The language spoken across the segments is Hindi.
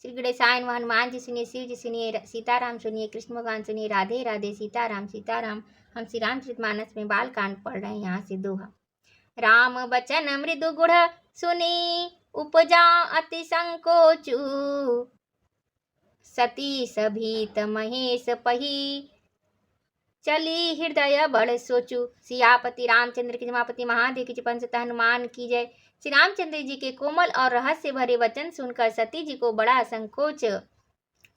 श्री गणेशाय नमः। हनुमान जी सुनिए, शिव जी सुनिए, सीताराम सुनिए, कृष्ण भगवान सुनिए, राधे राधे, सीताराम सीताराम। हम श्री रामचरितमानस में बाल कांड पढ़ रहे हैं। यहाँ से दोहा। राम बचन मृदु गुढ़ सुनी, उपजा अति संकोचु, सती सभीत महेश पही, चली हृदय बड़ सोचू। सियापति रामचंद्र की, जमापति महादेव की, पंचतः हनुमान की जय। श्री रामचंद्र जी के कोमल और रहस्य भरे वचन सुनकर सती जी को बड़ा संकोच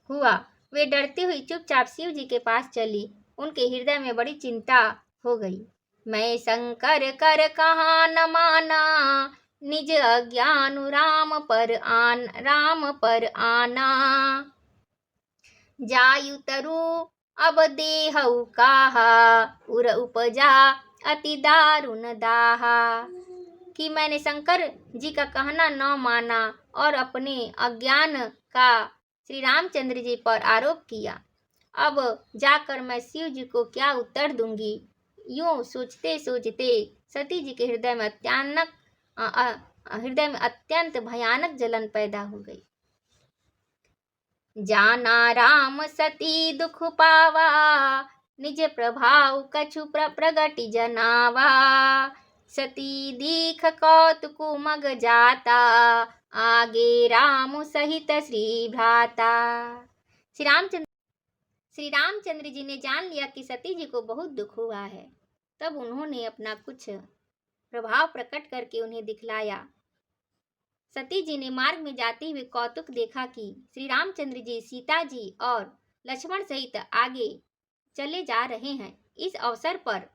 हुआ। वे डरती हुई चुपचाप शिव जी के पास चली। उनके हृदय में बड़ी चिंता हो गई। मैं शंकर कर कहाँ न माना, निज अज्ञान राम पर आना, जायु तरु अब देहु काहा, उर उपजा अति दारुण दाहा। कि मैंने शंकर जी का कहना न माना और अपने अज्ञान का श्री रामचंद्र जी पर आरोप किया। अब जाकर मैं शिव जी को क्या उत्तर दूंगी। यूं सोचते सोचते सती जी के हृदय में अत्यंत भयानक जलन पैदा हो गई। जाना राम सती दुख पावा, निज प्रभाव कछु प्रगति जनावा, सती दीख कौतुक मग जाता, आगे राम सहित श्री भ्राता। श्री रामचंद्र जी ने जान लिया कि सती जी को बहुत दुख हुआ है। तब उन्होंने अपना कुछ प्रभाव प्रकट करके उन्हें दिखलाया। सती जी ने मार्ग में जाते हुए कौतुक देखा कि श्री रामचंद्र जी सीता जी और लक्ष्मण सहित आगे चले जा रहे हैं। इस अवसर पर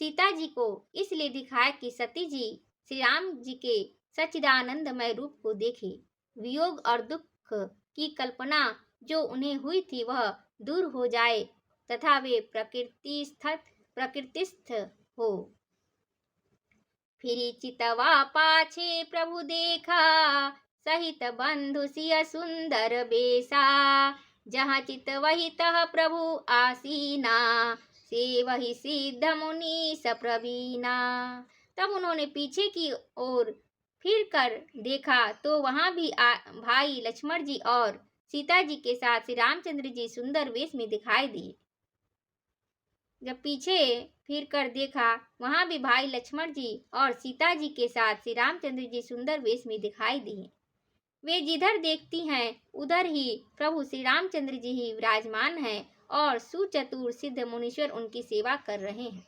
सीता जी को इसलिए दिखाया कि सती जी श्री राम जी के सच्चिदानंदमय रूप को देखे, वियोग और दुख की कल्पना जो उन्हें हुई थी वह दूर हो जाए तथा वे प्रकृतिस्थ हो। फिर चितवा पाछे प्रभु देखा, सहित बंधु सिय सुंदर बेसा, जहाँ चित वही तह प्रभु आसीना, से वही सिद्ध मुनि सप्रवीना। तब उन्होंने पीछे की ओर फिर कर देखा तो वहां भी भाई लक्ष्मण जी और सीता जी के साथ श्री रामचंद्र जी सुंदर वेश में दिखाई दिए। जब पीछे फिर कर देखा वहां भी भाई लक्ष्मण जी और सीता जी के साथ श्री रामचंद्र जी सुंदर वेश में दिखाई दिए। वे जिधर देखती हैं उधर ही प्रभु श्री रामचंद्र जी ही विराजमान हैं और सुचतुर सिद्ध मुनीश्वर उनकी सेवा कर रहे हैं।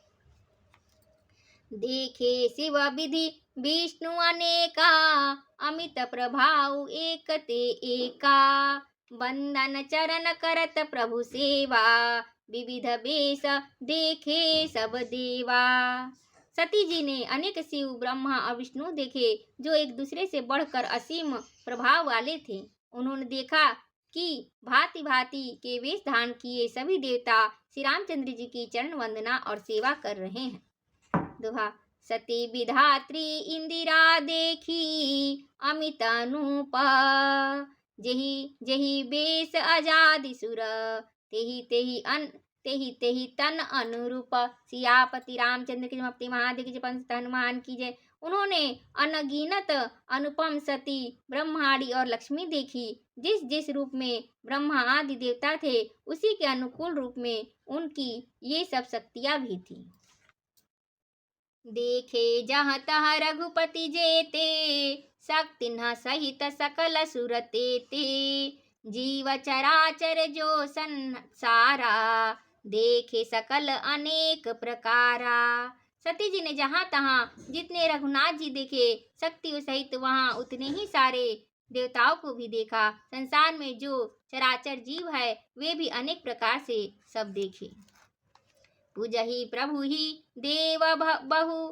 देखे शिव विधि विष्णु अनेका, अमित प्रभाव एक ते एका, बंदन चरण करत प्रभु सेवा, विविध बेश देखे सब देवा। सती जी ने अनेक शिव ब्रह्मा और विष्णु देखे जो एक दूसरे से बढ़कर असीम प्रभाव वाले थे। उन्होंने देखा कि भांति भांति के वेश धारण किए सभी देवता श्री रामचंद्र जी की चरण वंदना और सेवा कर रहे हैं। दोहा। सती विधात्री इंदिरा देखी, अमित अनूप, जेहि जेहि बेश आजादी सुर, तेहि तन अनुरूप। सियापति रामचंद्र की, जमापति महादेव की, पंचतन हनुमान की जय। उन्होंने अनगिनत अनुपम सती ब्रह्मादि और लक्ष्मी देखी। जिस जिस रूप में ब्रह्मा आदि देवता थे उसी के अनुकूल रूप में उनकी ये सब शक्तियां भी थी। देखे जहाँ तहाँ रघुपति जेते, शक्ति न सहित सकल सुरते ते, जीव चराचर जो संसारा, देखे सकल अनेक प्रकारा। सती जी ने जहाँ तहाँ जितने रघुनाथ जी देखे शक्ति सहित वहाँ उतने ही सारे देवताओं को भी देखा। संसार में जो चराचर जीव है वे भी अनेक प्रकार से सब देखे। पूजहि प्रभु ही देव बहु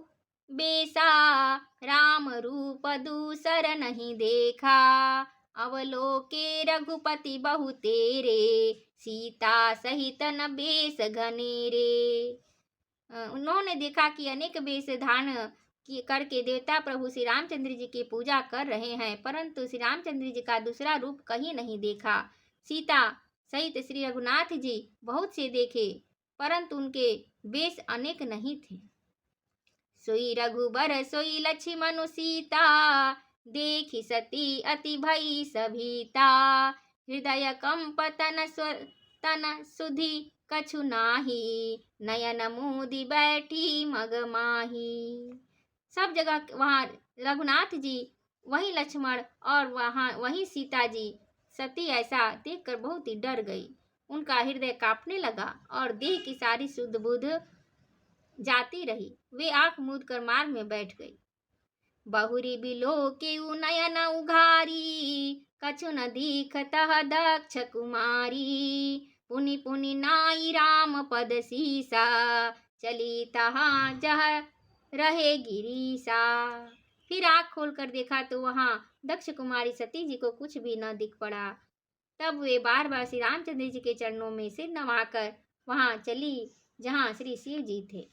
बेसा, राम रूप दूसर नहीं देखा, अवलोके रघुपति बहु तेरे, सीता सहित न बेस घनेरे। उन्होंने देखा कि अनेक बेस धारण करके देवता प्रभु श्री रामचंद्र जी की पूजा कर रहे हैं, परंतु श्री रामचंद्र जी का दूसरा रूप कहीं नहीं देखा। सीता सहित श्री रघुनाथ जी बहुत से देखे परंतु उनके बेस अनेक नहीं थे। सोई रघुबर सोई लक्ष्मण सीता, देखि सती अति भई सभीता, हृदय कंप तन सुधि कछु नाही, नयन मूदि बैठी मग माही। सब जगह वहाँ रघुनाथ जी, वही लक्ष्मण और वहाँ वही सीता जी, सती ऐसा देखकर बहुत ही डर गई। उनका हृदय कांपने लगा और देह की सारी शुद्ध बुद्ध जाती रही। वे आंख मूंद कर मार्ग में बैठ गई। बहुरी बिलो के नयन उघारी, कछु न दीखतः दक्ष कुमारी, पुनि पुनि नाई राम पद सीसा, चली तहाँ जह रहे गिरीसा। फिर आँख खोलकर देखा तो वहाँ दक्ष कुमारी सती जी को कुछ भी न दिख पड़ा। तब वे बार बार श्री रामचंद्र जी के चरणों में सिर नवाकर वहाँ चली जहाँ श्री शिव जी थे।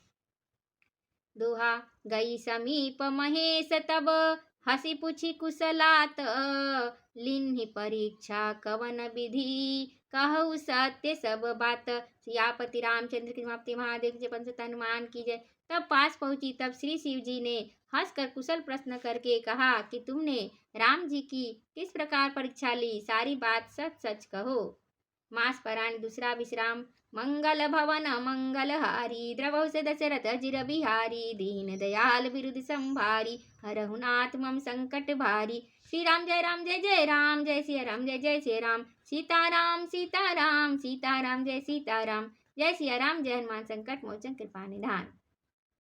दोहा गई समीप महेश तब, हसी पूछी कुशलात, लिन्हि परीक्षा कवन विधि, कहु सत्य सब बात। सियापति रामचंद्र की समाप्ति। महादेव जी पंच हनुमान की जय। तब पास पहुंची, तब श्री शिव जी ने हंसकर कुशल प्रश्न करके कहा कि तुमने राम जी की किस प्रकार परीक्षा ली, सारी बात सच सच कहो। मास पराणी दूसरा विश्राम। मंगल भवन मंगल हारी, द्रवहु से दशरथ अजिर बिहारी, दीन दयाल बिरुद संभारी, हरहु नाथ मम संकट भारी। श्री राम जय जय राम, जय सिया राम जय सिया राम, सीताराम सीताराम सीताराम जय सीताराम, जय सिया राम, जय हनुमान संकट मोचन कृपा निधान।